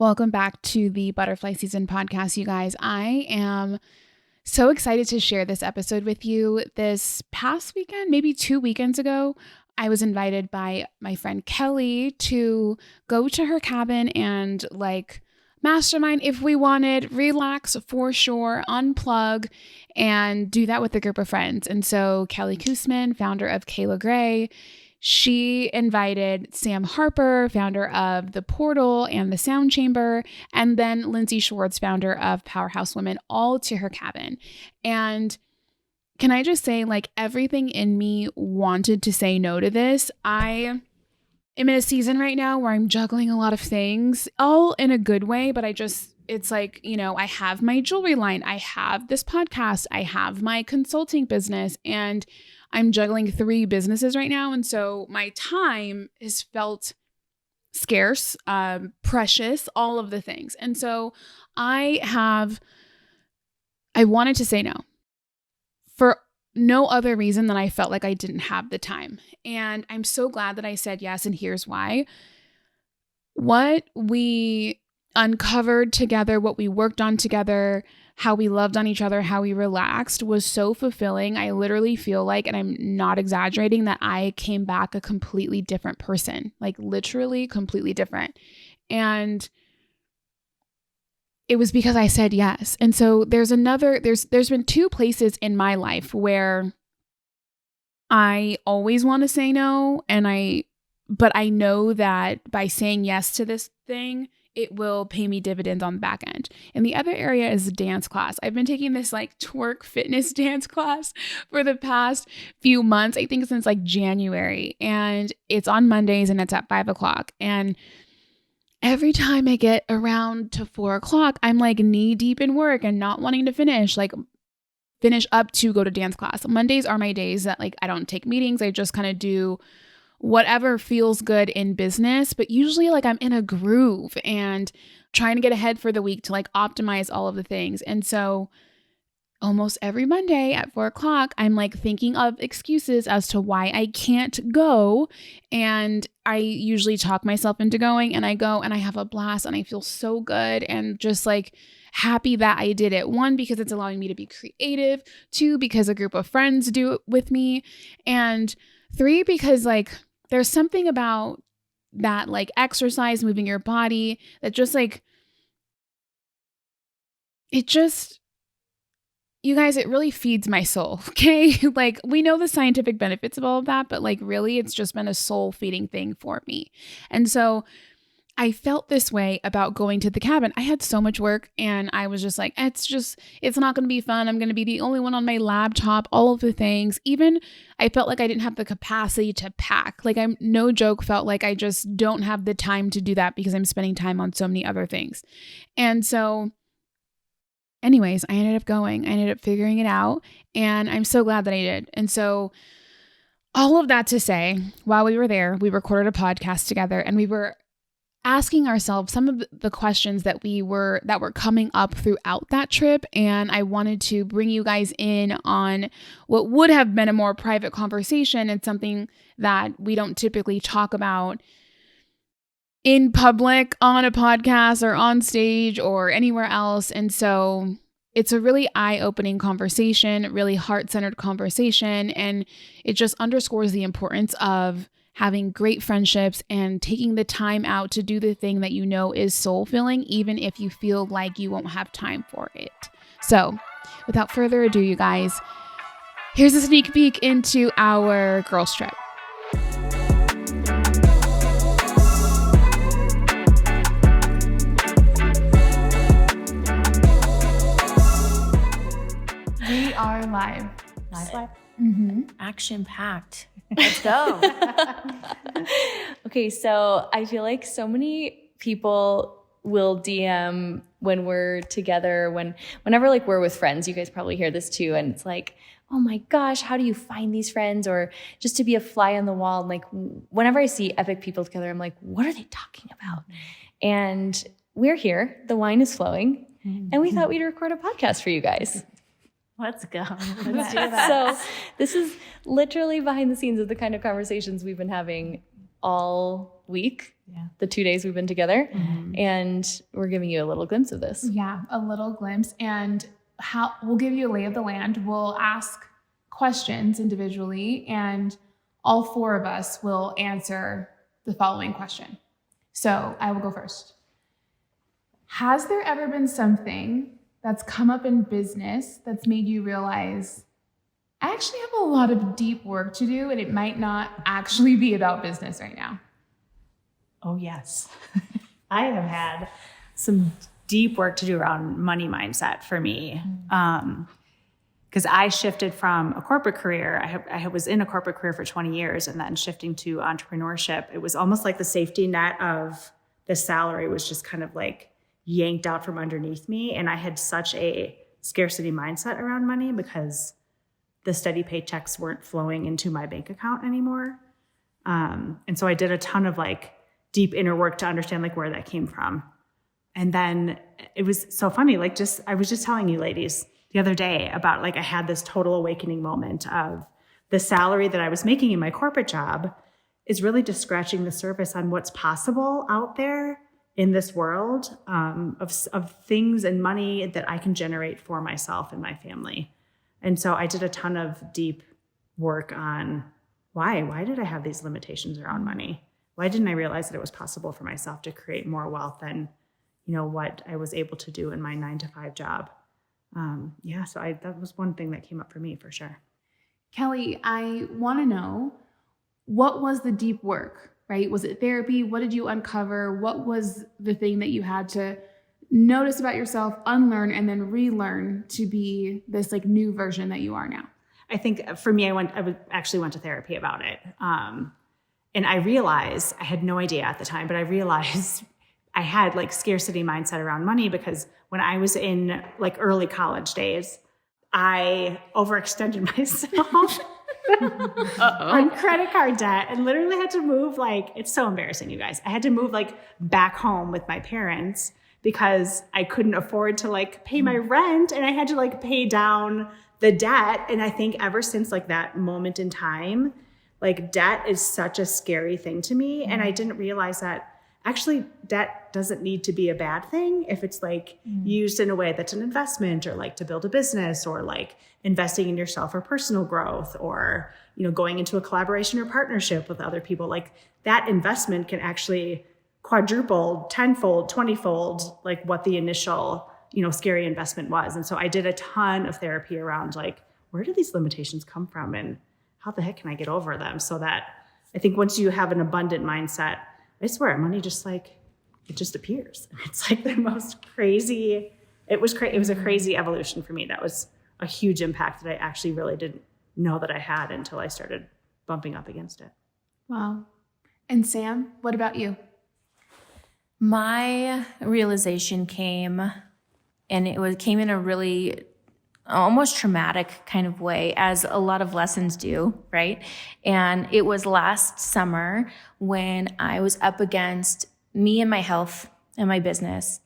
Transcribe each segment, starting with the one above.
Welcome back to the Butterfly Season podcast, you guys. I am so excited to share this episode with you. This past weekend, maybe 2 weekends ago, I was invited by my friend Kelly to go to her cabin and mastermind if we wanted, relax for sure, unplug, and do that with a group of friends. And so Kelly Kussman, founder of Kayla Gray, she invited Sam Harper, founder of The Portal and The Sound Chamber, and then Lindsey Schwartz, founder of Powerhouse Women, all to her cabin. And can I just say, everything in me wanted to say no to this. I am in a season right now where I'm juggling a lot of things, all in a good way, but it's I have my jewelry line, I have this podcast, I have my consulting business, and I'm juggling 3 businesses right now. And so my time has felt scarce, precious, all of the things. And so I wanted to say no for no other reason than I felt like I didn't have the time. And I'm so glad that I said yes. And here's why. What we uncovered together, what we worked on together, how we loved on each other, how we relaxed was so fulfilling. I literally feel like, and I'm not exaggerating, that I came back a completely different person, literally completely different. And it was because I said yes. And so there's been 2 places in my life where I always want to say no, but I know that by saying yes to this thing, it will pay me dividends on the back end. And the other area is dance class. I've been taking this twerk fitness dance class for the past few months, I think since January. And it's on Mondays and it's at 5:00. And every time I get around to 4:00, I'm knee deep in work and not wanting to finish up to go to dance class. Mondays are my days that I don't take meetings. I just kind of do whatever feels good in business, but usually I'm in a groove and trying to get ahead for the week to optimize all of the things. And so almost every Monday at 4:00, I'm thinking of excuses as to why I can't go. And I usually talk myself into going, and I go and I have a blast and I feel so good and just happy that I did it. 1, because it's allowing me to be creative. 2, because a group of friends do it with me. And 3, because there's something about that exercise, moving your body, that just you guys, it really feeds my soul. Okay. We know the scientific benefits of all of that, but really it's just been a soul feeding thing for me. And so I felt this way about going to the cabin. I had so much work and I was just it's not going to be fun. I'm going to be the only one on my laptop, all of the things. Even I felt like I didn't have the capacity to pack. I'm no joke, felt like I just don't have the time to do that because I'm spending time on so many other things. And so anyways, I ended up going, I ended up figuring it out, and I'm so glad that I did. And so all of that to say, while we were there, we recorded a podcast together and we were asking ourselves some of the questions that were coming up throughout that trip. And I wanted to bring you guys in on what would have been a more private conversation and something that we don't typically talk about in public on a podcast or on stage or anywhere else. And so it's a really eye-opening conversation, really heart-centered conversation. And it just underscores the importance of having great friendships and taking the time out to do the thing that you know is soul-filling, even if you feel like you won't have time for it. So without further ado, you guys, here's a sneak peek into our girls' trip. We are live. Live. Mm-hmm. Action-packed. Let's go. Okay, so I feel like so many people will DM when we're together, whenever we're with friends. You guys probably hear this too, and it's oh my gosh, how do you find these friends? Or just to be a fly on the wall. And whenever I see epic people together, I'm what are they talking about? And we're here. The wine is flowing, and we thought we'd record a podcast for you guys. Let's go. Let's do that. So this is literally behind the scenes of the kind of conversations we've been having all week. the 2 days we've been together. Mm-hmm. And we're giving you a little glimpse of this. Yeah, a little glimpse. And we'll give you a lay of the land. We'll ask questions individually, and all four of us will answer the following question. So I will go first. Has there ever been something that's come up in business that's made you realize, I actually have a lot of deep work to do, and it might not actually be about business right now? Oh, yes. I have had some deep work to do around money mindset for me. Because I shifted from a corporate career. I was in a corporate career for 20 years, and then shifting to entrepreneurship, it was almost like the safety net of the salary was just kind of like yanked out from underneath me. And I had such a scarcity mindset around money because the steady paychecks weren't flowing into my bank account anymore. And so I did a ton of like deep inner work to understand like where that came from. And then it was so funny, like I was just telling you ladies the other day about like I had this total awakening moment of the salary that I was making in my corporate job is really just scratching the surface on what's possible out there in this world of things and money that I can generate for myself and my family. And so I did a ton of deep work on why did I have these limitations around money? Why didn't I realize that it was possible for myself to create more wealth than, what I was able to do in my 9-to-5 job? So that was one thing that came up for me for sure. Kelly, I want to know, what was the deep work, right? Was it therapy? What did you uncover? What was the thing that you had to notice about yourself, unlearn, and then relearn to be this like new version that you are now? I think for me, I actually went to therapy about it. And I realized, I had no idea at the time, but I realized I had like scarcity mindset around money because when I was in like early college days, I overextended myself on credit card debt and literally had to move it's so embarrassing, you guys. I had to move back home with my parents because I couldn't afford to pay my rent, and I had to pay down the debt. And I think ever since that moment in time, debt is such a scary thing to me. And I didn't realize that actually debt doesn't need to be a bad thing if it's used in a way that's an investment, or to build a business, or investing in yourself for personal growth, or going into a collaboration or partnership with other people. That investment can actually quadruple, tenfold, 20-fold what the initial scary investment was. And so I did a ton of therapy around where do these limitations come from, and how the heck can I get over them? So that I think once you have an abundant mindset, I swear money just it just appears. It's the most crazy. It was a crazy evolution for me. That was a huge impact that I actually really didn't know that I had until I started bumping up against it. Wow. And Sam, what about you? My realization came in a really almost traumatic kind of way, as a lot of lessons do, right? And it was last summer when I was up against me and my health and my business.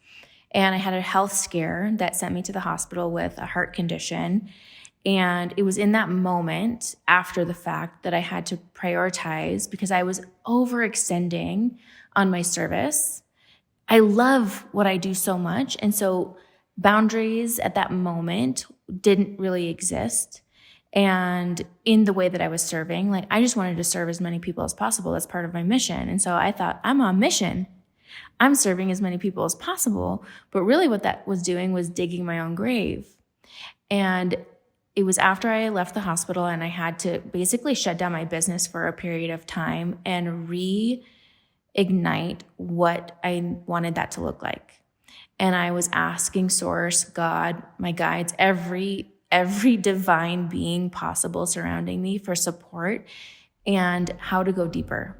And I had a health scare that sent me to the hospital with a heart condition. And it was in that moment after the fact that I had to prioritize, because I was overextending on my service. I love what I do so much. And so boundaries at that moment didn't really exist. And in the way that I was serving, I just wanted to serve as many people as possible. That's part of my mission. And so I thought, I'm on mission. I'm serving as many people as possible. But really what that was doing was digging my own grave. And it was after I left the hospital and I had to basically shut down my business for a period of time and reignite what I wanted that to look like. And I was asking Source, God, my guides, every divine being possible surrounding me for support and how to go deeper.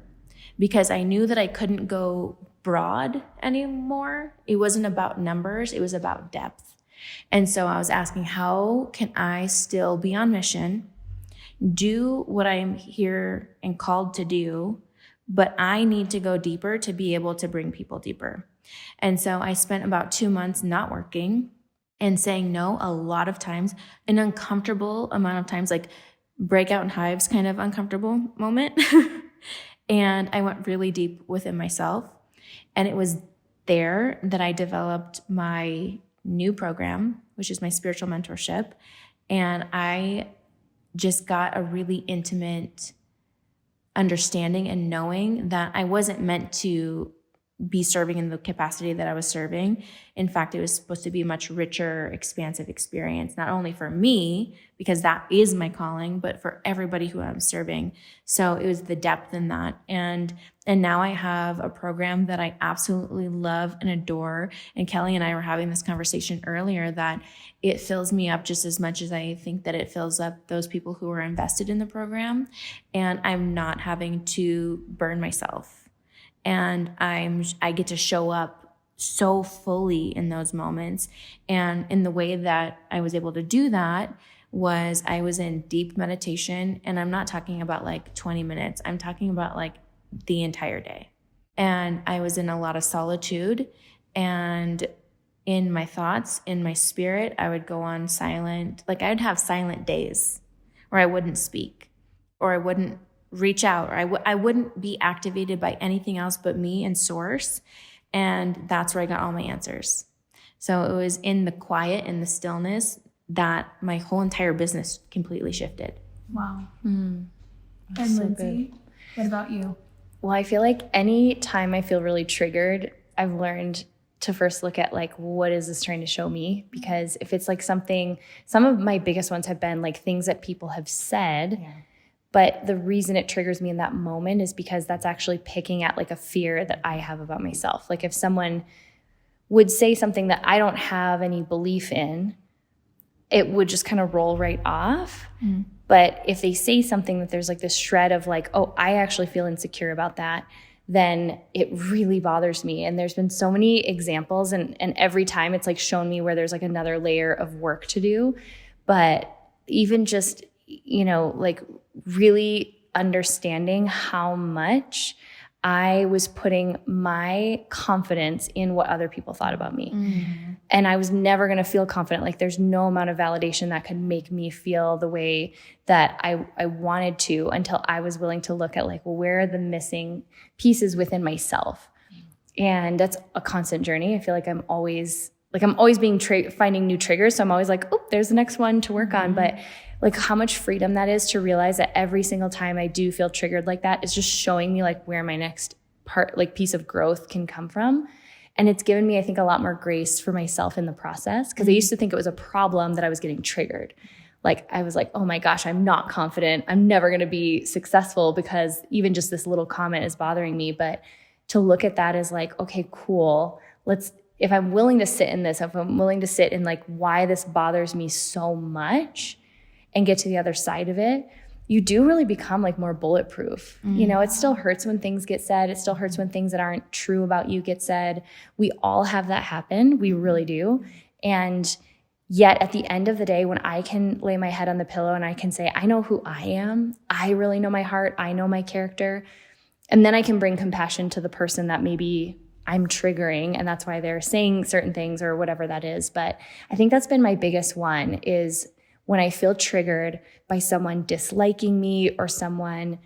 Because I knew that I couldn't go broad anymore. It wasn't about numbers, it was about depth. And so I was asking, how can I still be on mission, do what I'm here and called to do, but I need to go deeper to be able to bring people deeper. And so I spent about 2 months not working and saying no a lot of times, an uncomfortable amount of times, breakout in hives kind of uncomfortable moment. And I went really deep within myself. And it was there that I developed my new program, which is my spiritual mentorship. And I just got a really intimate understanding and knowing that I wasn't meant to be serving in the capacity that I was serving. In fact, it was supposed to be a much richer, expansive experience, not only for me, because that is my calling, but for everybody who I'm serving. So it was the depth in that. And now I have a program that I absolutely love and adore. And Kelly and I were having this conversation earlier that it fills me up just as much as I think that it fills up those people who are invested in the program. And I'm not having to burn myself. And I get to show up so fully in those moments. And in the way that I was able to do that was I was in deep meditation. And I'm not talking about like 20 minutes. I'm talking about like the entire day. And I was in a lot of solitude. And in my thoughts, in my spirit, I would go on silent. Like I'd have silent days where I wouldn't speak or I wouldn't reach out, or I wouldn't be activated by anything else but me and source. And that's where I got all my answers. So it was in the quiet and the stillness that my whole entire business completely shifted. Wow. And And Lindsey, what about you? Well, I feel like any time I feel really triggered, I've learned to first look at like, what is this trying to show me? Because if it's like some of my biggest ones have been like things that people have said. Yeah. But the reason it triggers me in that moment is because that's actually picking at like a fear that I have about myself. Like if someone would say something that I don't have any belief in, it would just kind of roll right off. Mm. But if they say something that there's like this shred of like, oh, I actually feel insecure about that, then it really bothers me. And there's been so many examples and every time it's like shown me where there's like another layer of work to do. But even just, like really understanding how much I was putting my confidence in what other people thought about me. Mm-hmm. And I was never going to feel confident. Like there's no amount of validation that could make me feel the way that I wanted to until I was willing to look at like, well, where are the missing pieces within myself? And that's a constant journey. I feel like I'm always being finding new triggers. So I'm always like, oh, there's the next one to work on. But like how much freedom that is to realize that every single time I do feel triggered like that, it's just showing me like where my next piece of growth can come from. And it's given me, I think, a lot more grace for myself in the process. Because I used to think it was a problem that I was getting triggered. Like I was like, oh my gosh, I'm not confident. I'm never going to be successful because even just this little comment is bothering me. But to look at that as like, okay, cool. If I'm willing to sit in this, if I'm willing to sit in like why this bothers me so much and get to the other side of it, you do really become like more bulletproof. Mm. It still hurts when things get said. It still hurts when things that aren't true about you get said. We all have that happen. We really do. And yet at the end of the day, when I can lay my head on the pillow and I can say, I know who I am. I really know my heart. I know my character. And then I can bring compassion to the person that maybe I'm triggering, and that's why they're saying certain things or whatever that is. But I think that's been my biggest one is when I feel triggered by someone disliking me or someone,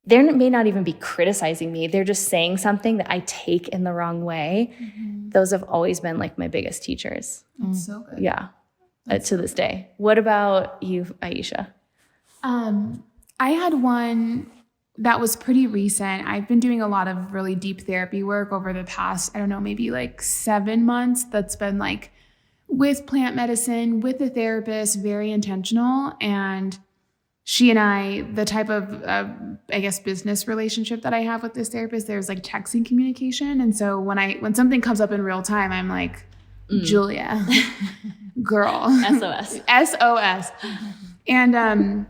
they may not even be criticizing me. They're just saying something that I take in the wrong way. Mm-hmm. Those have always been like my biggest teachers. That's so good. Yeah, to this day. What about you, Aisha? I had one that was pretty recent. I've been doing a lot of really deep therapy work over the past, maybe like 7 months. That's been like with plant medicine, with a therapist, very intentional. And she and I, the type of, business relationship that I have with this therapist, there's like texting communication. And so when something comes up in real time, I'm like, Julia, girl. SOS. SOS. And,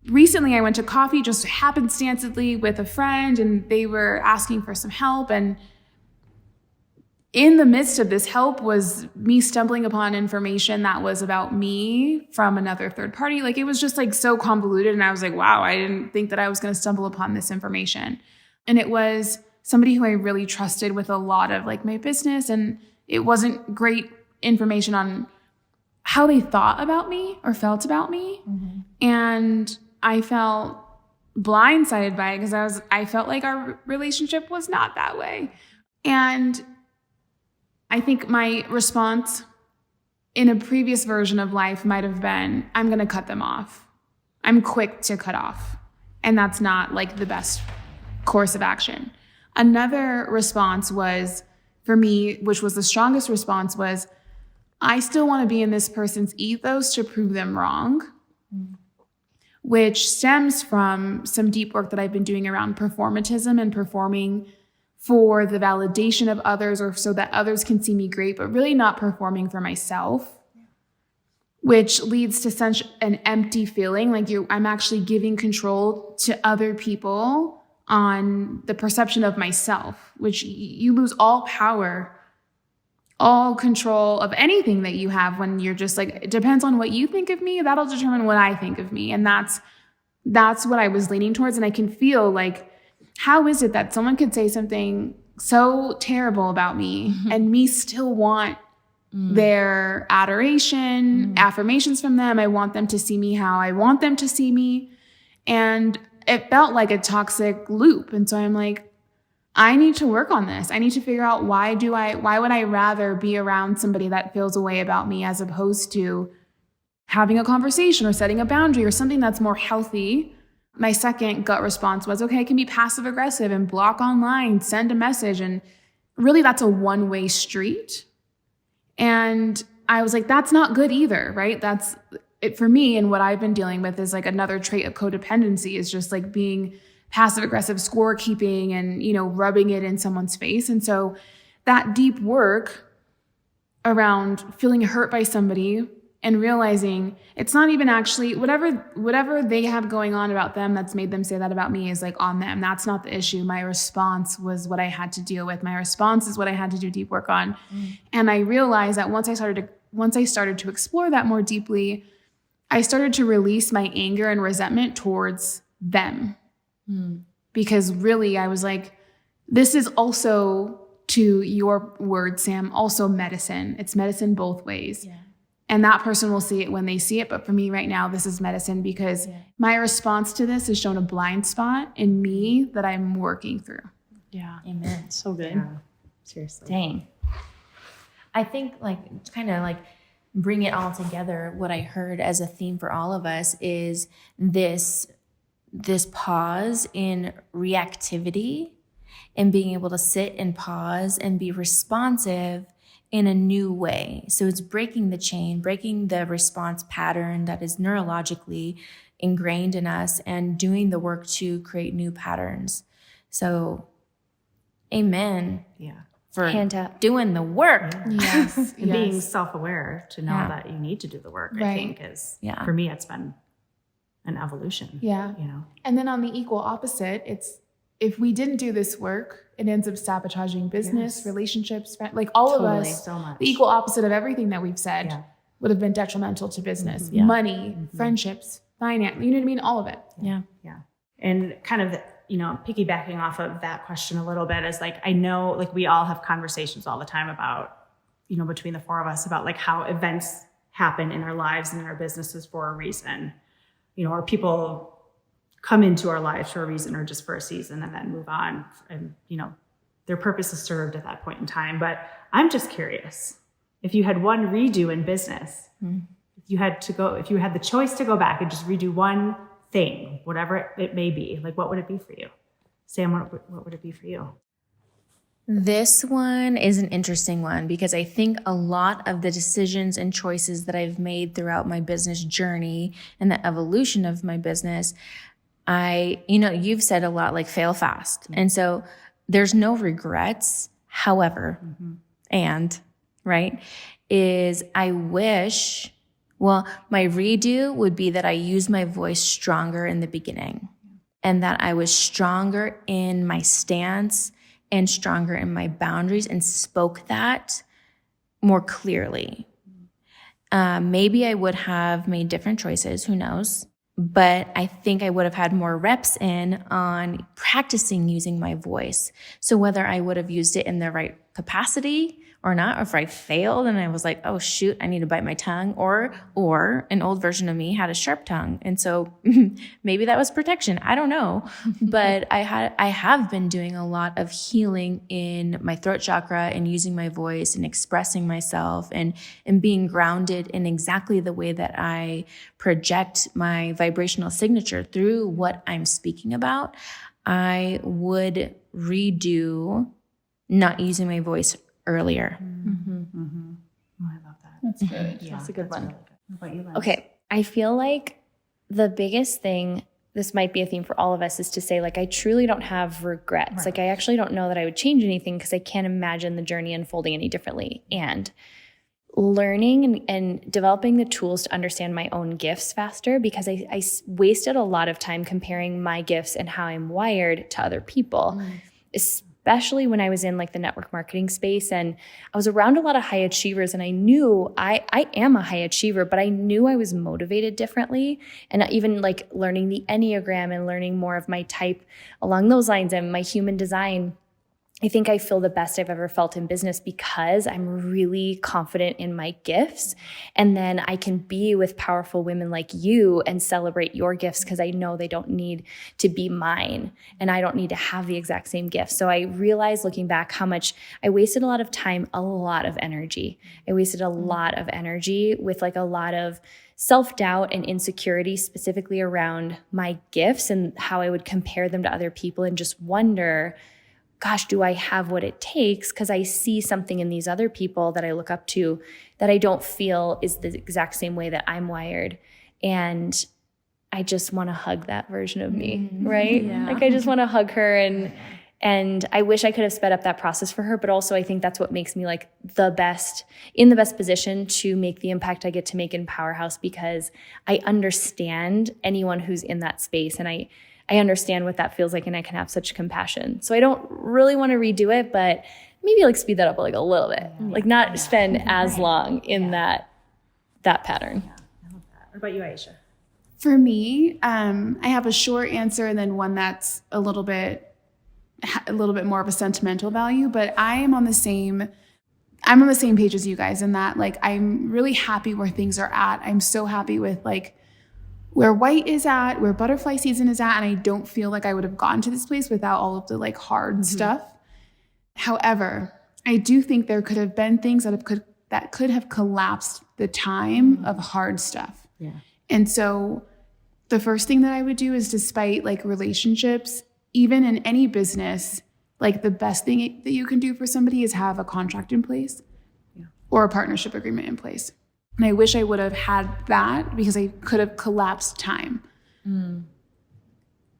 recently, I went to coffee just happenstancely with a friend, and they were asking for some help. And in the midst of this help was me stumbling upon information that was about me from another third party. Like it was just like so convoluted. And I was like, wow, I didn't think that I was going to stumble upon this information. And it was somebody who I really trusted with a lot of like my business. And it wasn't great information on how they thought about me or felt about me. Mm-hmm. And I felt blindsided by it because I felt like our relationship was not that way. And I think my response in a previous version of life might have been, I'm going to cut them off. I'm quick to cut off. And that's not like the best course of action. Another response was, for me, which was the strongest response, was, I still want to be in this person's ethos to prove them wrong, which stems from some deep work that I've been doing around performatism and performing for the validation of others or so that others can see me great, but really not performing for myself, which leads to such an empty feeling, like I'm actually giving control to other people on the perception of myself, which you lose all power, all control of anything that you have when you're just like, it depends on what you think of me, that'll determine what I think of me. And that's what I was leaning towards. And I can feel like, how is it that someone could say something so terrible about me and me still want their adoration, affirmations from them? I want them to see me how I want them to see me. And it felt like a toxic loop. And so I'm like, I need to work on this. I need to figure out why would I rather be around somebody that feels a way about me as opposed to having a conversation or setting a boundary or something that's more healthy. My second gut response was, okay, I can be passive aggressive and block online, send a message. And really that's a one-way street. And I was like, that's not good either, right? That's it for me. And what I've been dealing with is like another trait of codependency is just like being passive aggressive, scorekeeping and, rubbing it in someone's face. And so that deep work around feeling hurt by somebody and realizing it's not even actually whatever they have going on about them that's made them say that about me is like on them. That's not the issue. My response was what I had to deal with. My response is what I had to do deep work on. And I realized that once I started to explore that more deeply, I started to release my anger and resentment towards them. Because really I was like, this is also, to your word, Sam, also medicine. It's medicine both ways. Yeah. And that person will see it when they see it. But for me right now, this is medicine because my response to this has shown a blind spot in me that I'm working through. Yeah. Amen. So good. Yeah. Seriously. Dang. I think kind of bring it all together. What I heard as a theme for all of us is this pause in reactivity and being able to sit and pause and be responsive in a new way. So it's breaking the chain, breaking the response pattern that is neurologically ingrained in us and doing the work to create new patterns. So amen. Yeah. For doing the work. Yeah. Yes. And being self-aware to know that you need to do the work, I think is, for me, it's been an evolution. Yeah. And then on the equal opposite, it's, if we didn't do this work, it ends up sabotaging business, relationships, all of us. So much. The equal opposite of everything that we've said would have been detrimental to business, money, friendships, finance. You know what I mean? All of it. Yeah. Yeah. And kind of, piggybacking off of that question a little bit is I know we all have conversations all the time about, between the four of us about how events happen in our lives and in our businesses for a reason, or people come into our lives for a reason or just for a season and then move on. And, their purpose is served at that point in time. But I'm just curious, if you had one redo in business, if you had the choice to go back and just redo one thing, whatever it may be, what would it be for you? Sam, what would it be for you? This one is an interesting one because I think a lot of the decisions and choices that I've made throughout my business journey and the evolution of my business, you've said a lot fail fast. And so there's no regrets. However, I wish, my redo would be that I used my voice stronger in the beginning and that I was stronger in my stance and stronger in my boundaries and spoke that more clearly. Maybe I would have made different choices, who knows? But I think I would have had more reps in on practicing using my voice. So whether I would have used it in the right capacity or not, or if I failed and I was like, oh shoot, I need to bite my tongue, or an old version of me had a sharp tongue. And so maybe that was protection. I don't know. But I have been doing a lot of healing in my throat chakra and using my voice and expressing myself and being grounded in exactly the way that I project my vibrational signature through what I'm speaking about. I would redo not using my voice earlier. Oh, I love that. That's good. Yeah, That's a good one. Really good. What about you, Liz? Okay. I feel like the biggest thing, this might be a theme for all of us, is to say, like, I truly don't have regrets. Right. Like, I actually don't know that I would change anything because I can't imagine the journey unfolding any differently. And learning and developing the tools to understand my own gifts faster, because I wasted a lot of time comparing my gifts and how I'm wired to other people, especially when I was in like the network marketing space. And I was around a lot of high achievers, and I knew I am a high achiever, but I knew I was motivated differently. And even like learning the Enneagram and learning more of my type along those lines and my human design, I think I feel the best I've ever felt in business because I'm really confident in my gifts. And then I can be with powerful women like you and celebrate your gifts because I know they don't need to be mine and I don't need to have the exact same gifts. So I realized looking back how much I wasted a lot of time, a lot of energy. I wasted a lot of energy with like a lot of self-doubt and insecurity specifically around my gifts and how I would compare them to other people and just wonder, gosh, do I have what it takes? Because I see something in these other people that I look up to that I don't feel is the exact same way that I'm wired. And I just want to hug that version of me, right? Yeah. Like I just want to hug her and I wish I could have sped up that process for her, but also I think that's what makes me like in the best position to make the impact I get to make in Powerhouse, because I understand anyone who's in that space and I understand what that feels like and I can have such compassion. So I don't really want to redo it, but maybe like speed that up like a little bit, like not spend as long in that pattern. Yeah, I love that. What about you, Aisha? For me, I have a short answer and then one that's a little bit more of a sentimental value, but I'm on the same page as you guys in that, like, I'm really happy where things are at. I'm so happy with like where Whxte is at, where butterfly season is at, and I don't feel like I would have gotten to this place without all of the like hard stuff. However, I do think there could have been things that could have collapsed the time of hard stuff. Yeah. And so the first thing that I would do is, despite like relationships, even in any business, like the best thing that you can do for somebody is have a contract in place or a partnership agreement in place. And I wish I would have had that because I could have collapsed time.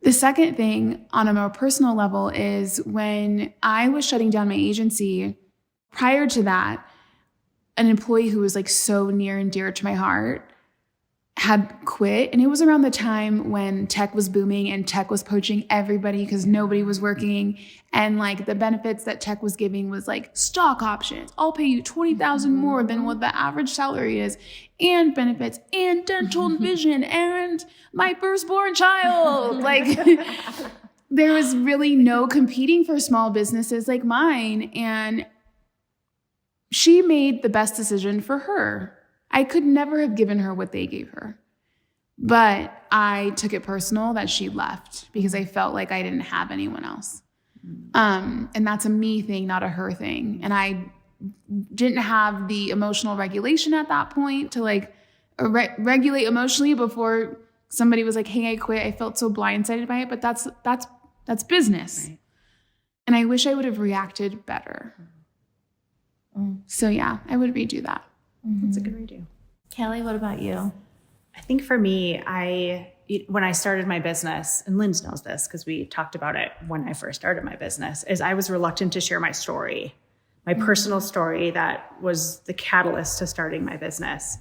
The second thing on a more personal level is when I was shutting down my agency, prior to that, an employee who was like so near and dear to my heart had quit. And it was around the time when tech was booming and tech was poaching everybody because nobody was working. And like the benefits that tech was giving was like stock options. I'll pay you $20,000 more than what the average salary is, and benefits and dental and vision and my firstborn child. Like there was really no competing for small businesses like mine. And she made the best decision for her. I could never have given her what they gave her. But I took it personal that she left because I felt like I didn't have anyone else. And that's a me thing, not a her thing. And I didn't have the emotional regulation at that point to like regulate emotionally before somebody was like, hey, I quit. I felt so blindsided by it, but that's business. Right. And I wish I would have reacted better. So yeah, I would redo that. That's a good redo. Kelly, what about you? I think for me, when I started my business, and Linz knows this because we talked about it when I first started my business, is I was reluctant to share my story, my personal story that was the catalyst to starting my business.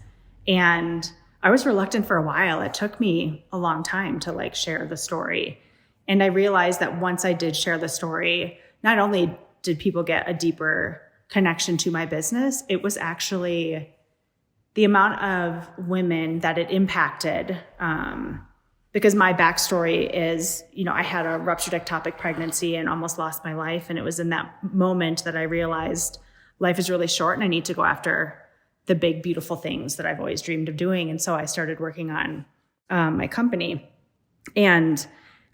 And I was reluctant for a while. It took me a long time to like share the story. And I realized that once I did share the story, not only did people get a deeper connection to my business, it was actually the amount of women that it impacted. Because my backstory is, I had a ruptured ectopic pregnancy and almost lost my life. And it was in that moment that I realized life is really short and I need to go after the big, beautiful things that I've always dreamed of doing. And so I started working on my company. And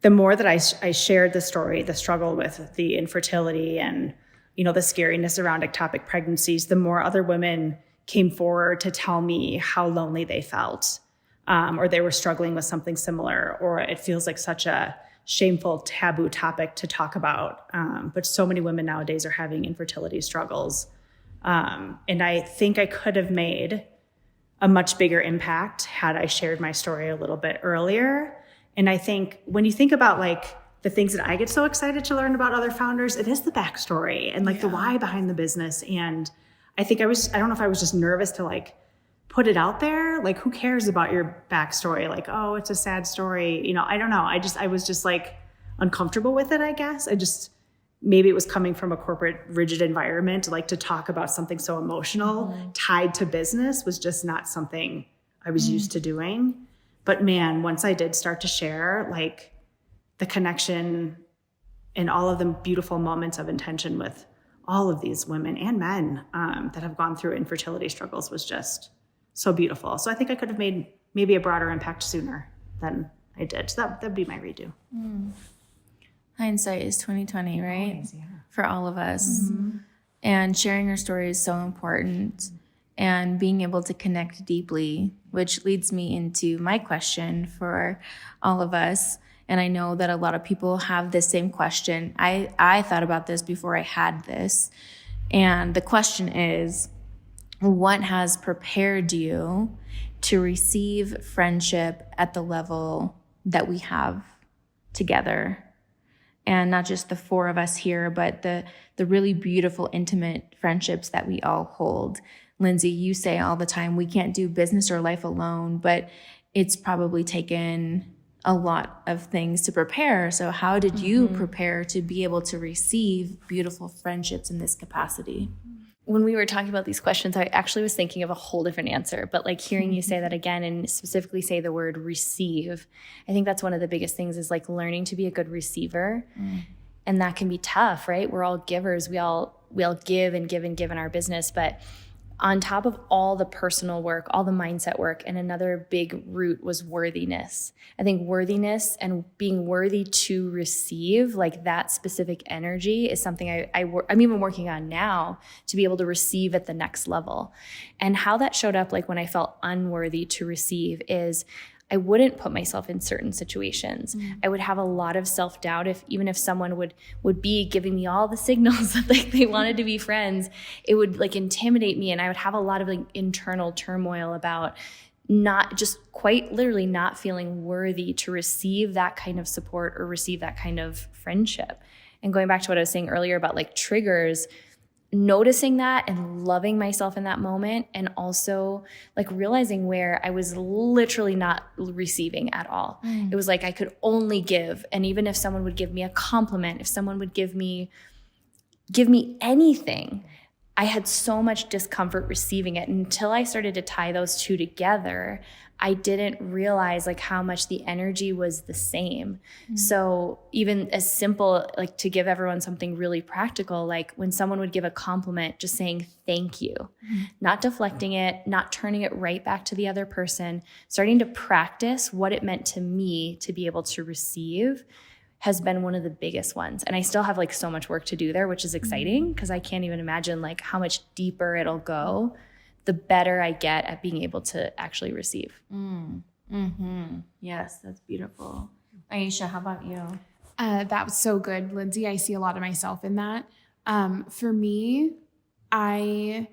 the more that I shared the story, the struggle with the infertility and, the scariness around ectopic pregnancies, the more other women came forward to tell me how lonely they felt, or they were struggling with something similar, or it feels like such a shameful, taboo topic to talk about. But so many women nowadays are having infertility struggles. And I think I could have made a much bigger impact had I shared my story a little bit earlier. And I think when you think about like the things that I get so excited to learn about other founders, it is the backstory and like the why behind the business. And I think I don't know if I was just nervous to like put it out there. Like, who cares about your backstory? Like, oh, it's a sad story. I don't know. I was just like uncomfortable with it, I guess. Maybe it was coming from a corporate rigid environment, like to talk about something so emotional tied to business was just not something I was used to doing. But man, once I did start to share like the connection and all of the beautiful moments of intention with all of these women and men that have gone through infertility struggles was just so beautiful. So I think I could have made maybe a broader impact sooner than I did. So that'd be my redo. Hindsight is 2020, right? Always, yeah. For all of us. And sharing your story is so important. And being able to connect deeply, which leads me into my question for all of us. And I know that a lot of people have this same question. I thought about this before I had this. And the question is, what has prepared you to receive friendship at the level that we have together? And not just the four of us here, but the really beautiful, intimate friendships that we all hold. Lindsey, you say all the time, we can't do business or life alone, but it's probably taken a lot of things to prepare. So how did you prepare to be able to receive beautiful friendships in this capacity? When we were talking about these questions, I actually was thinking of a whole different answer, but like hearing you say that again and specifically say the word receive, I think that's one of the biggest things is like learning to be a good receiver. And that can be tough, right? We're all givers. We all give and give and give in our business, but on top of all the personal work, all the mindset work, and another big root was worthiness. I think worthiness and being worthy to receive, like that specific energy is something I'm even working on now to be able to receive at the next level. And how that showed up, like when I felt unworthy to receive, is I wouldn't put myself in certain situations. I would have a lot of self-doubt even if someone would be giving me all the signals that like they wanted to be friends, it would like intimidate me. And I would have a lot of like internal turmoil about not just quite literally not feeling worthy to receive that kind of support or receive that kind of friendship. And going back to what I was saying earlier about like triggers, noticing that and loving myself in that moment, and also like realizing where I was literally not receiving at all. It was like I could only give. And even if someone would give me a compliment, if someone would give me anything, I had so much discomfort receiving it. Until I started to tie those two together, I didn't realize like how much the energy was the same. So even as simple, like to give everyone something really practical, like when someone would give a compliment, just saying thank you, not deflecting it, not turning it right back to the other person, starting to practice what it meant to me to be able to receive has been one of the biggest ones. And I still have like so much work to do there, which is exciting because I can't even imagine like how much deeper it'll go the better I get at being able to actually receive. Yes, that's beautiful. Aisha, how about you? That was so good, Lindsey. I see a lot of myself in that. For me, mine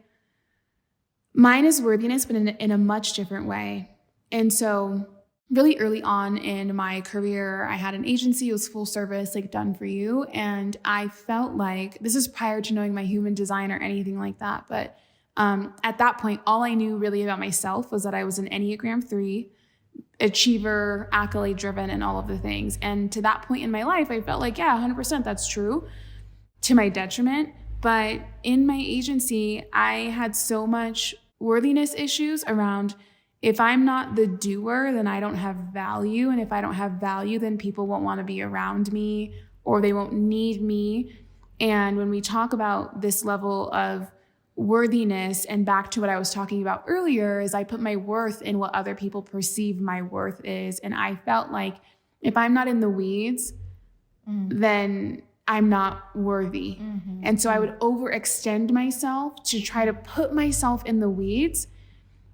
is worthiness, but in a much different way. And so really early on in my career, I had an agency. It was full service, like done for you. And I felt like, this is prior to knowing my human design or anything like that, but at that point, all I knew really about myself was that I was an Enneagram 3, achiever, accolade driven, and all of the things. And to that point in my life, I felt like, yeah, 100% that's true, to my detriment. But in my agency, I had so much worthiness issues around, if I'm not the doer, then I don't have value. And if I don't have value, then people won't want to be around me or they won't need me. And when we talk about this level of worthiness, and back to what I was talking about earlier, is I put my worth in what other people perceive my worth is. And I felt like if I'm not in the weeds, then I'm not worthy. And so I would overextend myself to try to put myself in the weeds,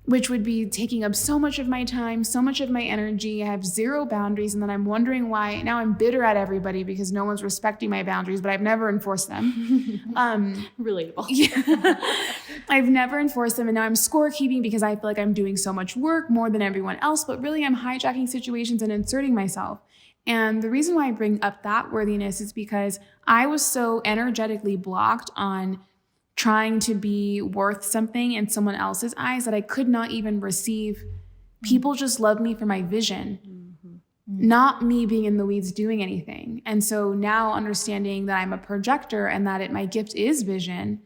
which would be taking up so much of my time, so much of my energy. I have zero boundaries. And then I'm wondering why now I'm bitter at everybody because no one's respecting my boundaries, but I've never enforced them. Relatable. Yeah. I've never enforced them. And now I'm scorekeeping because I feel like I'm doing so much work more than everyone else, but really I'm hijacking situations and inserting myself. And the reason why I bring up that worthiness is because I was so energetically blocked on trying to be worth something in someone else's eyes that I could not even receive. People just love me for my vision, not me being in the weeds doing anything. And so now understanding that I'm a projector and that my gift is vision.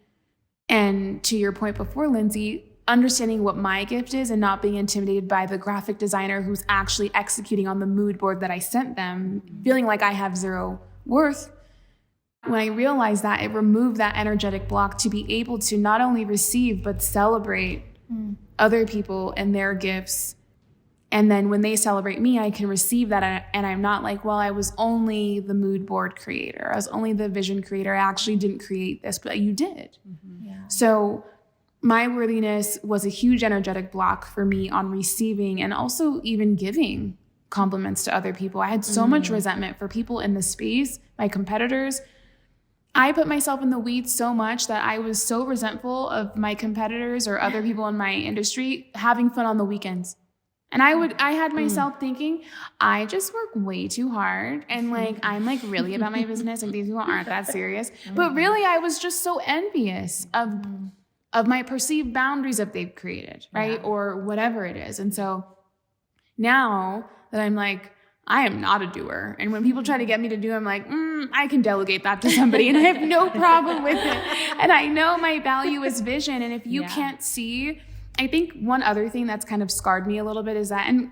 And to your point before, Lindsey, understanding what my gift is and not being intimidated by the graphic designer who's actually executing on the mood board that I sent them, feeling like I have zero worth. When I realized that, it removed that energetic block to be able to not only receive, but celebrate other people and their gifts. And then when they celebrate me, I can receive that. And I'm not like, well, I was only the mood board creator. I was only the vision creator. I actually didn't create this, but you did. Yeah. So my worthiness was a huge energetic block for me on receiving and also even giving compliments to other people. I had so much resentment for people in the space, my competitors. I put myself in the weeds so much that I was so resentful of my competitors or other people in my industry having fun on the weekends. And I had myself thinking, I just work way too hard. And like, I'm like really about my business and these people aren't that serious. But really, I was just so envious of my perceived boundaries that they've created, right? Or whatever it is. And so now that I'm like, I am not a doer. And when people try to get me to do, I'm like, I can delegate that to somebody and I have no problem with it. And I know my value is vision. And if you can't see, I think one other thing that's kind of scarred me a little bit is that, and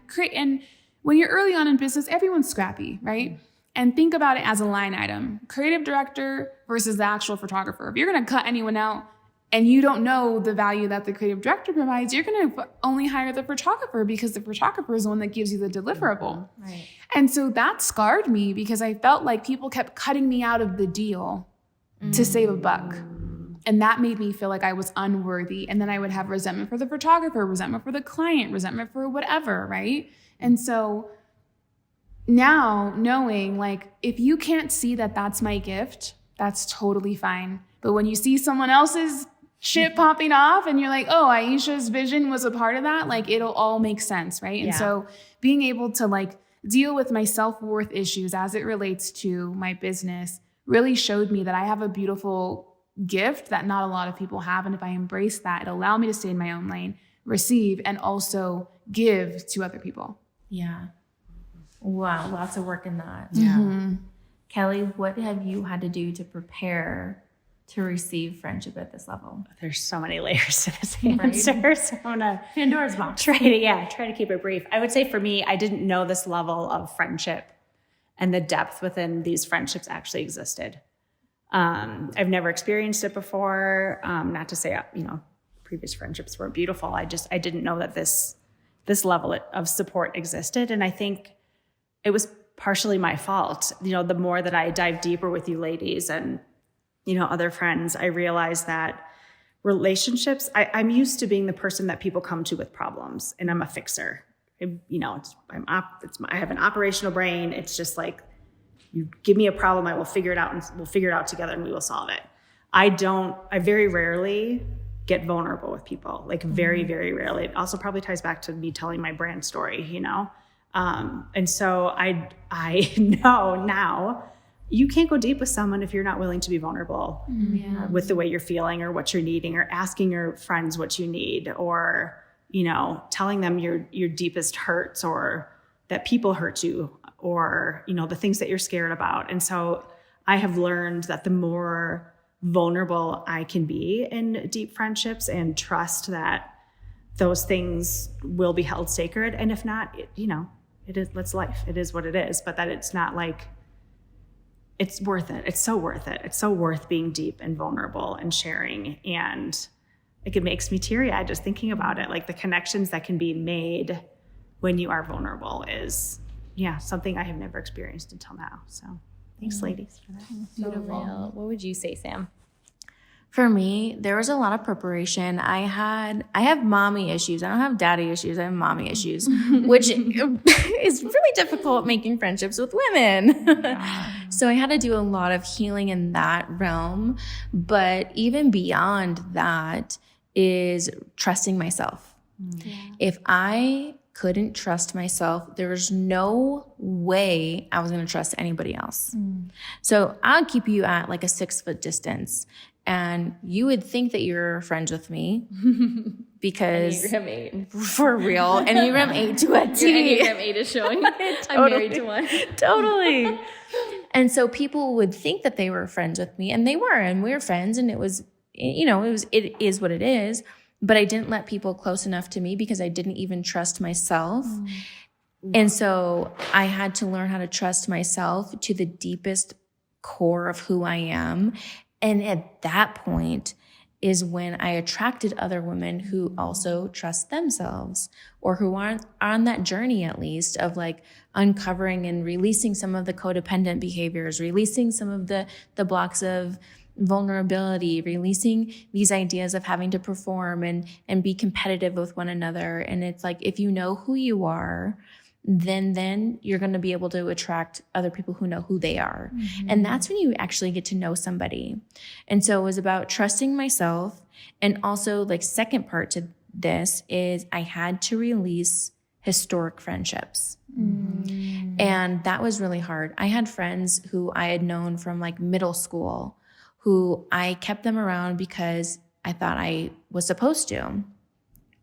when you're early on in business, everyone's scrappy, right? And think about it as a line item, creative director versus the actual photographer. If you're going to cut anyone out, and you don't know the value that the creative director provides, you're going to only hire the photographer because the photographer is the one that gives you the deliverable. Right. And so that scarred me because I felt like people kept cutting me out of the deal to save a buck. And that made me feel like I was unworthy. And then I would have resentment for the photographer, resentment for the client, resentment for whatever, right? And so now knowing like, if you can't see that that's my gift, that's totally fine. But when you see someone else's shit popping off and you're like, oh, Aisha's vision was a part of that, like it'll all make sense, right? And so being able to like deal with my self-worth issues as it relates to my business really showed me that I have a beautiful gift that not a lot of people have. And if I embrace that, it'll allow me to stay in my own lane, receive, and also give to other people. Yeah. Wow. Lots of work in that. Yeah. Kelly, what have you had to do to prepare to receive friendship at this level? There's so many layers to this answer. So I'm gonna Pandora's box. try to keep it brief. I would say for me, I didn't know this level of friendship and the depth within these friendships actually existed. I've never experienced it before. Not to say, previous friendships weren't beautiful. I didn't know that this level of support existed. And I think it was partially my fault. The more that I dive deeper with you ladies and other friends, I realized that relationships, I'm used to being the person that people come to with problems, and I'm a fixer. I have an operational brain. It's just like, you give me a problem, I will figure it out, and we'll figure it out together, and we will solve it. I very rarely get vulnerable with people, like very, very rarely. It also probably ties back to me telling my brand story, And so I know now, you can't go deep with someone if you're not willing to be vulnerable with the way you're feeling or what you're needing, or asking your friends what you need, or, telling them your deepest hurts, or that people hurt you, or, the things that you're scared about. And so I have learned that the more vulnerable I can be in deep friendships and trust that those things will be held sacred. And if not, it's life. It is what it is, but that it's not like, it's worth it. It's so worth it. It's so worth being deep and vulnerable and sharing. And like it makes me teary-eyed just thinking about it. Like the connections that can be made when you are vulnerable is, something I have never experienced until now. So thanks, ladies, for that. Beautiful. What would you say, Sam? For me, there was a lot of preparation. I have mommy issues. I don't have daddy issues. I have mommy issues, which is really difficult making friendships with women. So I had to do a lot of healing in that realm. But even beyond that is trusting myself. Yeah. If I couldn't trust myself, there was no way I was going to trust anybody else. So I'll keep you at like a 6-foot distance. And you would think that you're friends with me because Enneagram 8. For real. Enneagram 8 to a T. Your Enneagram 8 is showing. I'm married to one. Totally. And so people would think that they were friends with me, and they were, and we were friends, and it is what it is. But I didn't let people close enough to me because I didn't even trust myself. And so I had to learn how to trust myself to the deepest core of who I am. And at that point is when I attracted other women who also trust themselves, or who are on that journey at least of like uncovering and releasing some of the codependent behaviors, releasing some of the blocks of vulnerability, releasing these ideas of having to perform and be competitive with one another. And it's like, if you know who you are, then you're going to be able to attract other people who know who they are. And that's when you actually get to know somebody. And so it was about trusting myself. And also, like, second part to this is I had to release historic friendships. And that was really hard. I had friends who I had known from like middle school who I kept them around because I thought I was supposed to.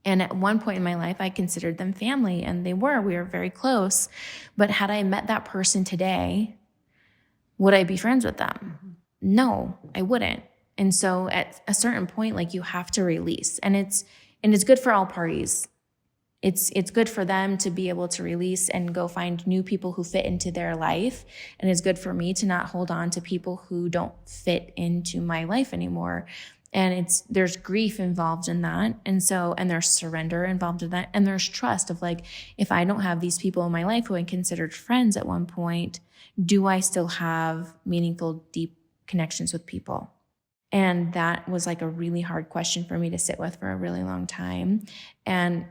And at one point in my life, I considered them family, and we were very close. But had I met that person today, would I be friends with them? No, I wouldn't. And so at a certain point, like, you have to release, and it's good for all parties. It's good for them to be able to release and go find new people who fit into their life. And it's good for me to not hold on to people who don't fit into my life anymore. And there's grief involved in that. And there's surrender involved in that. And there's trust of like, if I don't have these people in my life who I considered friends at one point, do I still have meaningful, deep connections with people? And that was like a really hard question for me to sit with for a really long time. And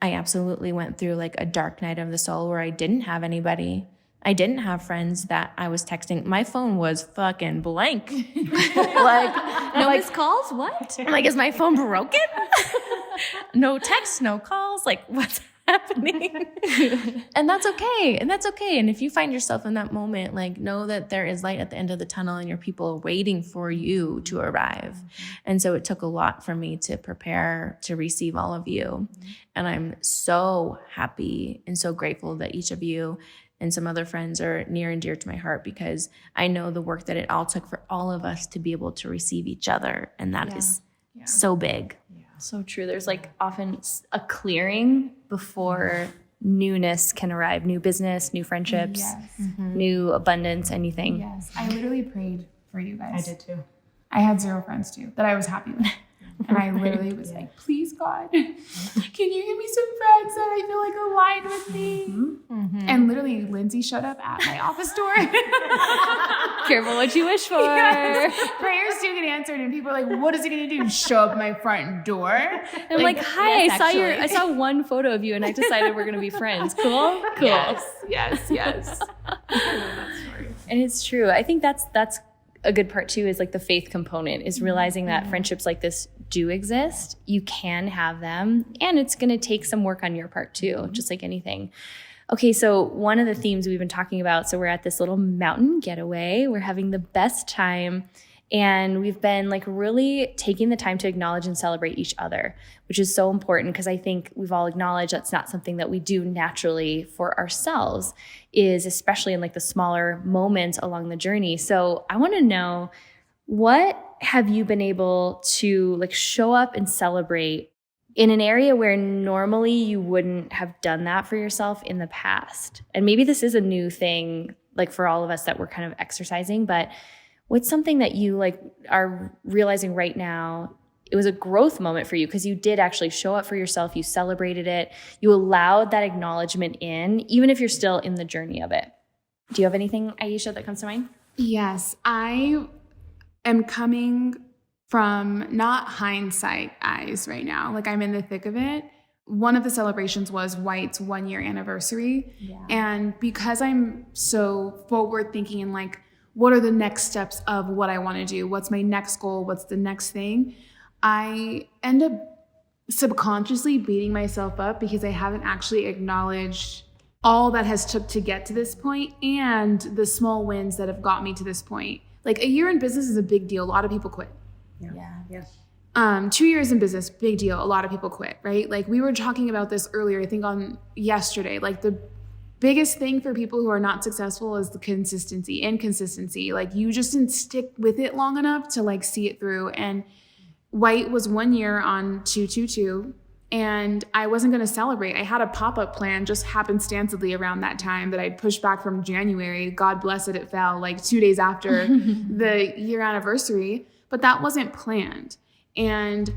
I absolutely went through like a dark night of the soul where I didn't have anybody. I didn't have friends that I was texting. My phone was fucking blank. No missed calls? What? I'm like, is my phone broken? No texts, no calls. Like, what's happening? And that's okay. And if you find yourself in that moment, like, know that there is light at the end of the tunnel and your people are waiting for you to arrive. And so it took a lot for me to prepare to receive all of you. And I'm so happy and so grateful that each of you and some other friends are near and dear to my heart, because I know the work that it all took for all of us to be able to receive each other. And that is so big. Yeah. So true. There's like often a clearing before newness can arrive, new business, new friendships, new abundance, anything. Yes. I literally prayed for you guys. I did too. I had 0 friends too that I was happy with. And I literally was like, please, God, can you give me some friends that I feel like align with me? And literally, Lindsey showed up at my office door. Careful what you wish for. Yes. Prayers do get answered, and people are like, what is he going to do? Show up at my front door? I'm like, hi, yes, I saw one photo of you, and I decided we're going to be friends. Cool? Cool. Yes. And it's true. I think that's a good part too, is like the faith component, is realizing that friendships like this do exist. You can have them, and it's going to take some work on your part too, just like anything. Okay, so one of the themes we've been talking about, so we're at this little mountain getaway. We're having the best time, and we've been like really taking the time to acknowledge and celebrate each other, which is so important, because I think we've all acknowledged that's not something that we do naturally for ourselves, is especially in like the smaller moments along the journey. So I want to know, what have you been able to like show up and celebrate in an area where normally you wouldn't have done that for yourself in the past? And maybe this is a new thing, like for all of us that we're kind of exercising, but what's something that you like are realizing right now it was a growth moment for you because you did actually show up for yourself. You celebrated it. You allowed that acknowledgement in, even if you're still in the journey of it. Do you have anything, Aisha, that comes to mind? Yes, I am coming from not hindsight eyes right now. Like I'm in the thick of it. One of the celebrations was Whxte's 1-year anniversary. Yeah. And because I'm so forward thinking and like, what are the next steps of what I want to do? What's my next goal? What's the next thing? I end up subconsciously beating myself up because I haven't actually acknowledged all that has took to get to this point and the small wins that have got me to this point. Like a year in business is a big deal. A lot of people quit. Yeah. 2 years in business, big deal. A lot of people quit, right? Like we were talking about this earlier, I think on yesterday, like the biggest thing for people who are not successful is the inconsistency. Like you just didn't stick with it long enough to like see it through. And Whxte was 1 year on 2/2/2, and I wasn't going to celebrate. I had a pop-up plan just happenstancely around that time that I'd pushed back from January. God bless it, it fell like 2 days after the year anniversary, but that wasn't planned. And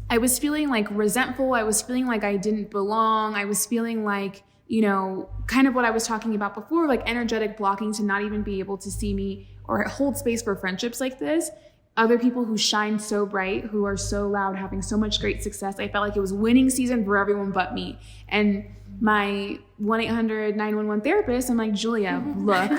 I was feeling like resentful. I was feeling like I didn't belong. I was feeling like, you know, kind of what I was talking about before, like energetic blocking to not even be able to see me or hold space for friendships like this. Other people who shine so bright, who are so loud, having so much great success. I felt like it was winning season for everyone but me. And my 1-800-911 therapist, I'm like, Julia, look.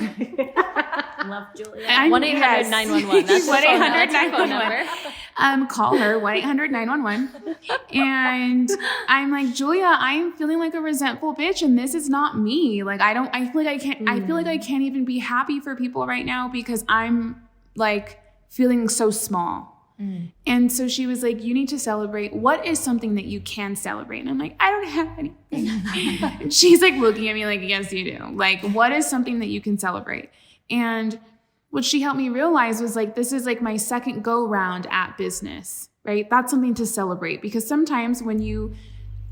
Love Julia. 1-800-911. That's 1-800-911. Call her, 1-800-911. And I'm like, Julia, I'm feeling like a resentful bitch, and this is not me. Like, I feel like I can't even be happy for people right now because I'm like feeling so small. And so she was like, you need to celebrate. What is something that you can celebrate? And I'm like, I don't have anything. And she's like looking at me like, yes, you do. Like, what is something that you can celebrate? And what she helped me realize was like, this is like my second go round at business, right? That's something to celebrate because sometimes when you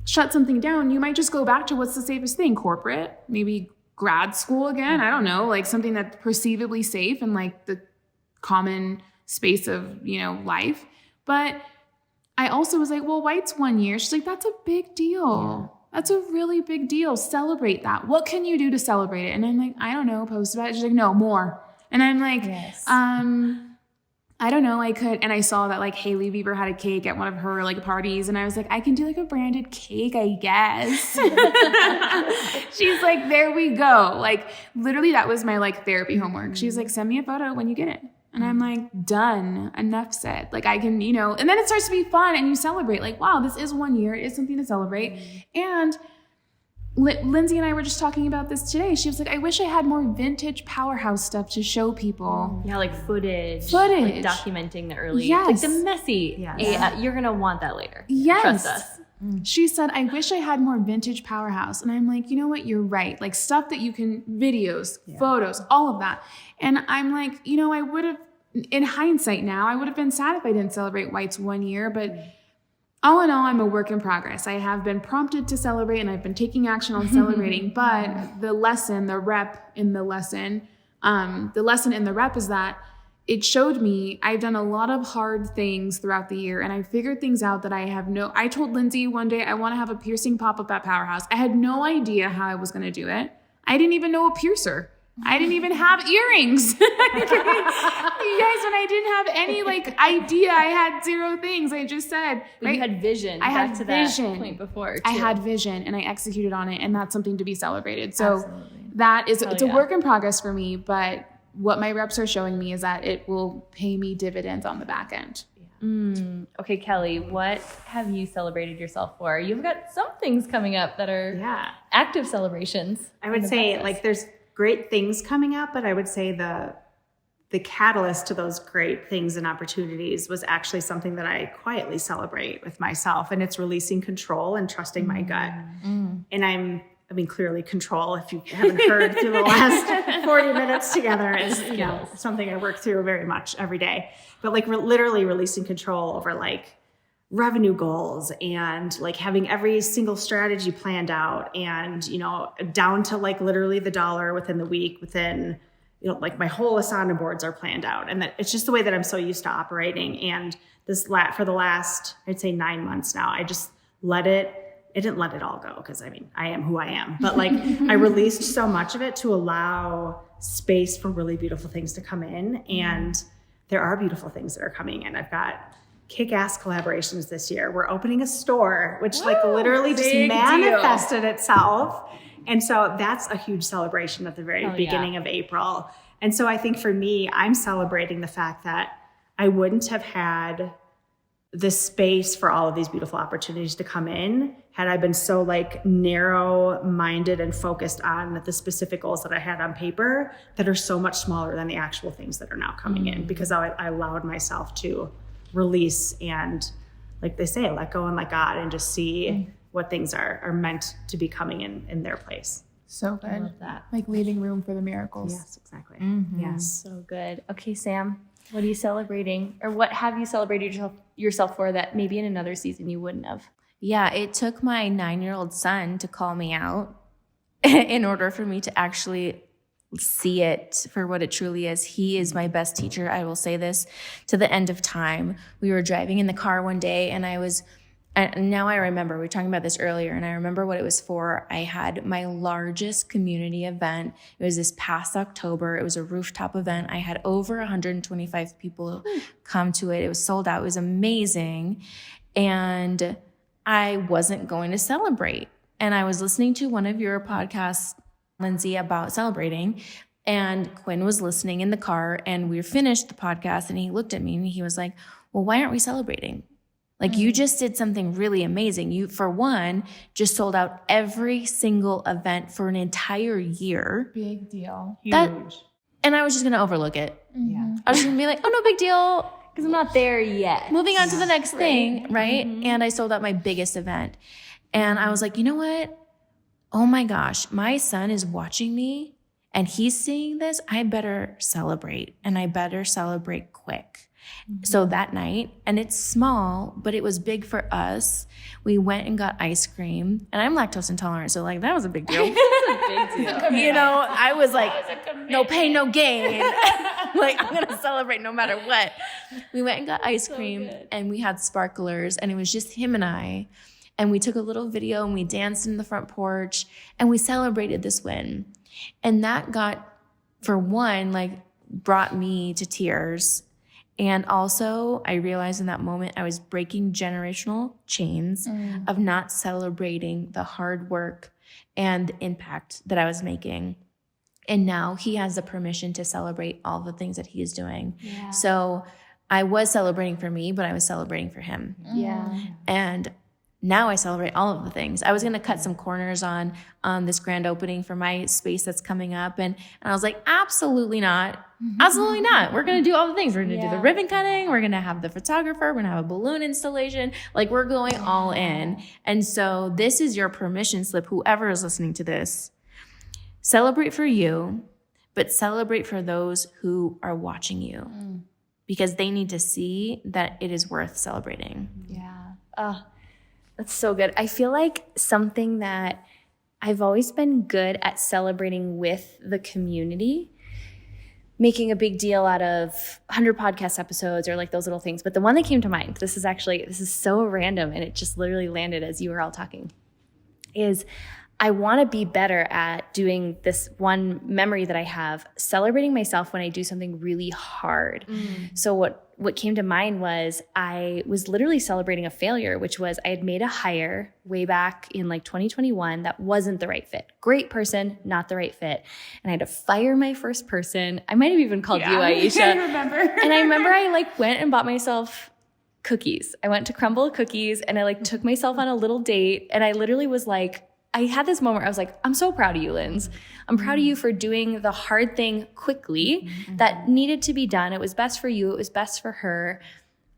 shut something down, you might just go back to what's the safest thing, corporate, maybe grad school again. I don't know, like something that's perceivably safe and like the common space of, you know, life. But I also was like, well, Whxte's 1 year. She's like, that's a big deal. Yeah. That's a really big deal. Celebrate that. What can you do to celebrate it? And I'm like, I don't know, post about it. She's like, no, more. And I'm like, yes. I don't know, I could. And I saw that like Hailey Bieber had a cake at one of her like parties. And I was like, I can do like a branded cake, I guess. She's like, there we go. Like literally that was my like therapy homework. She's like, send me a photo when you get it. And I'm like, done, enough said. Like I can, you know, and then it starts to be fun and you celebrate like, wow, this is 1 year. It is something to celebrate. And Lindsey and I were just talking about this today. She was like, I wish I had more vintage Powerhouse stuff to show people. Yeah, like footage. Like documenting the early, like the messy. Yes. You're going to want that later. Yes. Trust us. She said, I wish I had more vintage Powerhouse. And I'm like, you know what? You're right. Like stuff that you can, videos, photos, all of that. And I'm like, you know, I would have, in hindsight now, I would have been sad if I didn't celebrate Whxte's 1 year. But all in all, I'm a work in progress. I have been prompted to celebrate and I've been taking action on celebrating. But the lesson, the rep in the lesson in the rep is that it showed me I've done a lot of hard things throughout the year and I figured things out that I told Lindsey one day I want to have a piercing pop-up at Powerhouse. I had no idea how I was going to do it. I didn't even know a piercer. I didn't even have earrings. You guys, when I didn't have any like idea, I had zero things. I just said, but right? You had vision. I had vision. That point before. Too. I had vision and I executed on it, and that's something to be celebrated. So that is, it's a work in progress for me, but what my reps are showing me is that it will pay me dividends on the back end. Okay, Kelly, what have you celebrated yourself for? You've got some things coming up that are active celebrations. I would say like there's great things coming up, but I would say the catalyst to those great things and opportunities was actually something that I quietly celebrate with myself, and it's releasing control and trusting my gut. And clearly control, if you haven't heard through the last 40 minutes together, is something I work through very much every day. But like literally releasing control over like revenue goals and like having every single strategy planned out and, you know, down to like literally the dollar within the week, within, like my whole Asana boards are planned out, and that it's just the way that I'm so used to operating. And for the last, I'd say 9 months now, I just I didn't let it all go, because I mean, I am who I am, but like I released so much of it to allow space for really beautiful things to come in. And there are beautiful things that are coming in. I've got kick-ass collaborations this year. We're opening a store, which like literally just manifested itself. And so that's a huge celebration at the very beginning of April. And so I think for me, I'm celebrating the fact that I wouldn't have had the space for all of these beautiful opportunities to come in had I been so like narrow-minded and focused on the specific goals that I had on paper that are so much smaller than the actual things that are now coming in, because I allowed myself to release and, like they say, let go and let God, and just see what things are meant to be coming in their place. So good. I love that. Like leaving room for the miracles. Yes, exactly. Yes. So good. Okay, Sam, what are you celebrating, or what have you celebrated yourself for that maybe in another season you wouldn't have? Yeah, it took my 9-year-old son to call me out in order for me to actually see it for what it truly is. He is my best teacher. I will say this to the end of time. We were driving in the car one day, and now I remember, we were talking about this earlier, and I remember what it was for. I had my largest community event. It was this past October. It was a rooftop event. I had over 125 people come to it. It was sold out. It was amazing. And I wasn't going to celebrate. And I was listening to one of your podcasts, Lindsey, about celebrating. And Quinn was listening in the car, and we finished the podcast, and he looked at me and he was like, well, why aren't we celebrating? Like, you just did something really amazing. You, for one, just sold out every single event for an entire year. Big deal. Huge. And I was just going to overlook it. Yeah. I was just going to be like, oh, no big deal. Because I'm not there yet. Moving on to the next thing, right? And I sold out my biggest event. And I was like, you know what? Oh my gosh, my son is watching me and he's seeing this. I better celebrate, and I better celebrate quick. So that night, and it's small, but it was big for us. We went and got ice cream, and I'm lactose intolerant. So like, that was a big deal. Big deal. You know, I was like, no pain, no gain. Like, I'm going to celebrate no matter what. We went and got ice cream, and we had sparklers, and it was just him and I. And we took a little video, and we danced in the front porch, and we celebrated this win. And that got, for one, like, brought me to tears. And also, I realized in that moment I was breaking generational chains of not celebrating the hard work and the impact that I was making. And now he has the permission to celebrate all the things that he is doing. Yeah. So I was celebrating for me, but I was celebrating for him. Yeah. And now I celebrate all of the things. I was going to cut some corners on this grand opening for my space that's coming up. And I was like, absolutely not. Absolutely not. We're going to do all the things. We're going to do the ribbon cutting. We're going to have the photographer. We're going to have a balloon installation. Like, we're going all in. And so this is your permission slip, whoever is listening to this. Celebrate for you, but celebrate for those who are watching you because they need to see that it is worth celebrating. Yeah. That's so good. I feel like something that I've always been good at celebrating with the community, making a big deal out of 100 podcast episodes or like those little things. But the one that came to mind, this is so random, and it just literally landed as you were all talking, is I want to be better at doing this one memory that I have, celebrating myself when I do something really hard. So what came to mind was I was literally celebrating a failure, which was I had made a hire way back in like 2021 that wasn't the right fit. Great person, not the right fit. And I had to fire my first person. I might have even called you, Aisha. I remember. And I remember I like went and bought myself cookies. I went to Crumble Cookies, and I like took myself on a little date, and I literally was like, I had this moment where I was like, I'm so proud of you, Linz. I'm proud of you for doing the hard thing quickly that needed to be done. It was best for you. It was best for her.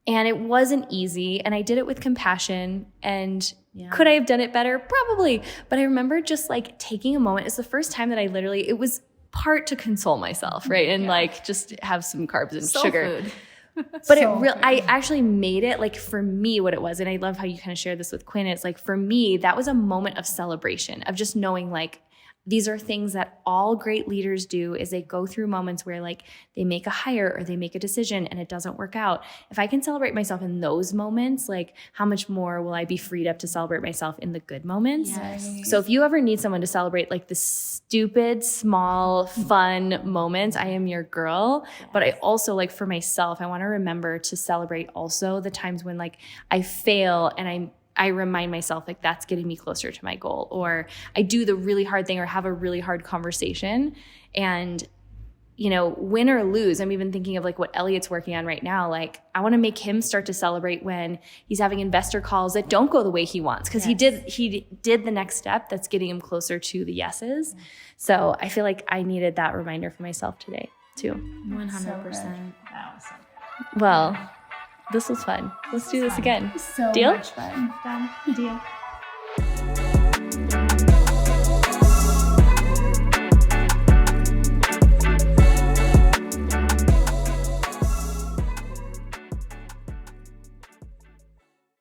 And it wasn't easy. And I did it with compassion. And could I have done it better? Probably. But I remember just like taking a moment. It's the first time that it was part to console myself, right? And like just have some carbs and sugar. Food. But I actually made it like for me what it was. And I love how you kind of shared this with Quinn. It's like for me, that was a moment of celebration, of just knowing like these are things that all great leaders do, is they go through moments where like they make a hire or they make a decision and it doesn't work out. If I can celebrate myself in those moments, like how much more will I be freed up to celebrate myself in the good moments? Yes. So if you ever need someone to celebrate like the stupid, small, fun moments, I am your girl. But I also, like, for myself, I want to remember to celebrate also the times when like I fail and I remind myself like that's getting me closer to my goal, or I do the really hard thing or have a really hard conversation, and you know, win or lose. I'm even thinking of like what Elliot's working on right now. Like I want to make him start to celebrate when he's having investor calls that don't go the way he wants, because he did the next step that's getting him closer to the yeses. So I feel like I needed that reminder for myself today too. 100%. That was so good. Well, this was fun. Let's do this again. So Deal? much fun. Done. Deal.